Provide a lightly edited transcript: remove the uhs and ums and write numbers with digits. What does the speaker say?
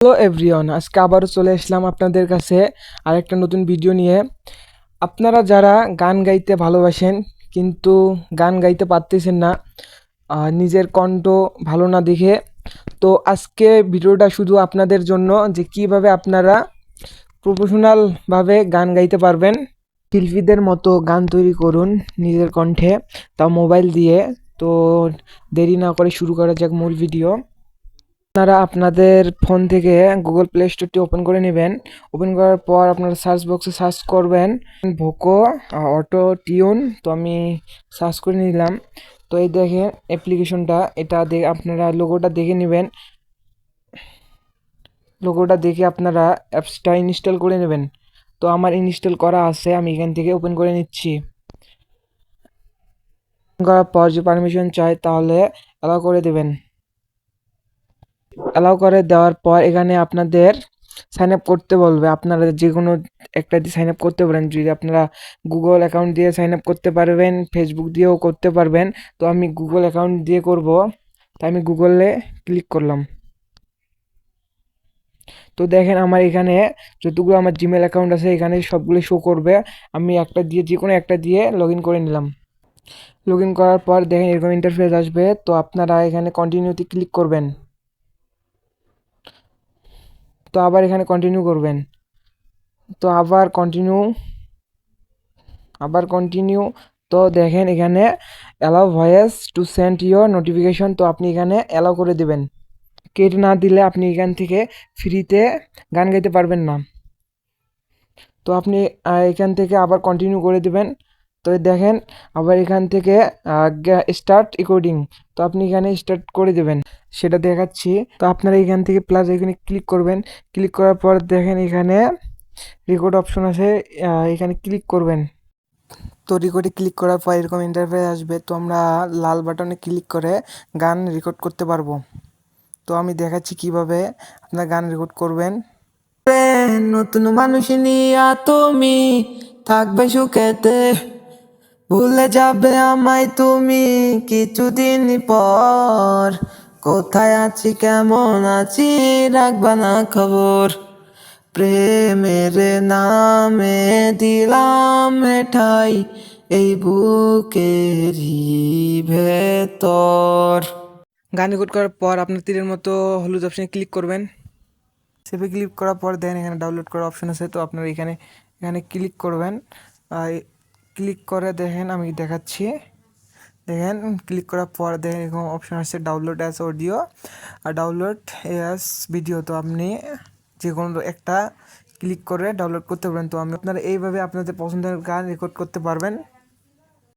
Hello everyone, আজকে আবারও চলে আসলাম আপনাদের কাছে আরেকটা নতুন ভিডিও নিয়ে। আপনারা যারা গান গাইতে ভালোবাসেন কিন্তু গান গাইতে পারতেছেন না, নিজের কণ্ঠ ভালো না দেখে, তো আজকে ভিডিওটা শুধু আপনাদের জন্য যে কিভাবে আপনারা প্রফেশনালভাবে গান গাইতে পারবেন। শিল্পীদের মতো গান তৈরি করুন নিজের কণ্ঠে, তাও মোবাইল দিয়ে। তো দেরি না করে শুরু করা যাক মূল ভিডিও। আপনারা আপনাদের ফোন থেকে গুগল প্লে স্টোরটি ওপেন করে নেবেন। ওপেন করার পর আপনারা সার্চ বক্সে সার্চ করবেন ভোকো অটো টিউন। তো আমি সার্চ করে নিলাম। তো এই দেখেন অ্যাপ্লিকেশনটা, এটা আপনারা লোগোটা দেখে নেবেন। লোগোটা দেখে আপনারা অ্যাপসটা ইনস্টল করে নেবেন। তো আমার ইনস্টল করা আছে, আমি এখান থেকে ওপেন করে নিচ্ছি। করার পর যে পারমিশন চাই তাহলে অ্যালাউ করে দেবেন। অ্যালাউ করে দেওয়ার পর এখানে আপনাদের সাইন আপ করতে বলবে। আপনারা যে কোনো একটা দিয়ে সাইন আপ করতে পারেন। যদি আপনারা গুগল অ্যাকাউন্ট দিয়ে সাইন আপ করতে পারবেন, ফেসবুক দিয়েও করতে পারবেন। তো আমি গুগল অ্যাকাউন্ট দিয়ে করব, তাই আমি গুগলে ক্লিক করলাম। তো দেখেন আমার এখানে যতগুলো আমার জিমেল অ্যাকাউন্ট আছে এখানে সবগুলো শো করবে। আমি একটা দিয়ে যে কোনো একটা দিয়ে লগ ইন করে নিলাম। লগ ইন করার পর দেখেন এরকম ইন্টারফেস আসবে। তো আপনারা এখানে কন্টিনিউতে ক্লিক করবেন। তো আবার এখানে কন্টিনিউ করবেন। তো আবার কন্টিনিউ। তো দেখেন এখানে allow voice to send your notification. তো আপনি এখানে অ্যালাউ করে দেবেন। কেটে না দিলে আপনি এখান থেকে ফ্রিতে গান গাইতে পারবেন না। তো আপনি এখান থেকে আবার কন্টিনিউ করে দেবেন। তো দেখেন আবার এখান থেকে স্টার্ট রেকর্ডিং। তো আপনি এখানে স্টার্ট করে দেবেন, সেটা দেখাচ্ছি। তো আপনারা এখান থেকে প্লাস এখানে ক্লিক করবেন। ক্লিক করার পর দেখেন এখানে রেকর্ড অপশন আছে, এখানে ক্লিক করবেন। তো রেকর্ডে ক্লিক করার পর এরকম ইন্টারফেস আসবে। তো আমরা লাল বাটনে ক্লিক করে গান রেকর্ড করতে পারবো। তো আমি দেখাচ্ছি কিভাবে আপনারা গান রেকর্ড করবেন। নতুন মানুষ নিয়া তুমি থাকবে সুখেতে, ভুলে যাবে আমায় তুমি কিছুদিন পর। কোথায় আছি কেমন আছি রাখবা না খবর, প্রেমের নামে দিলাম ঠাই এই বুকেরই ভেতর। গান রেকর্ড করার পর আপনার তীরের মতো হলুদ অপশানে ক্লিক করবেন। সেভে ক্লিক করার পর দেখেন এখানে ডাউনলোড করার অপশন আছে। তো আপনারা এখানে ক্লিক করবেন। ক্লিক করে দেখেন আমি দেখাচ্ছি। দেখেন ক্লিক করার পর দেখেন এরকম অপশন আসছে ডাউনলোড অ্যাজ অডিও আর ডাউনলোড অ্যাজ ভিডিও। তো আপনি যে কোনো একটা ক্লিক করে ডাউনলোড করতে পারেন। তো আপনারা এইভাবে আপনাদের পছন্দের গান রেকর্ড করতে পারবেন।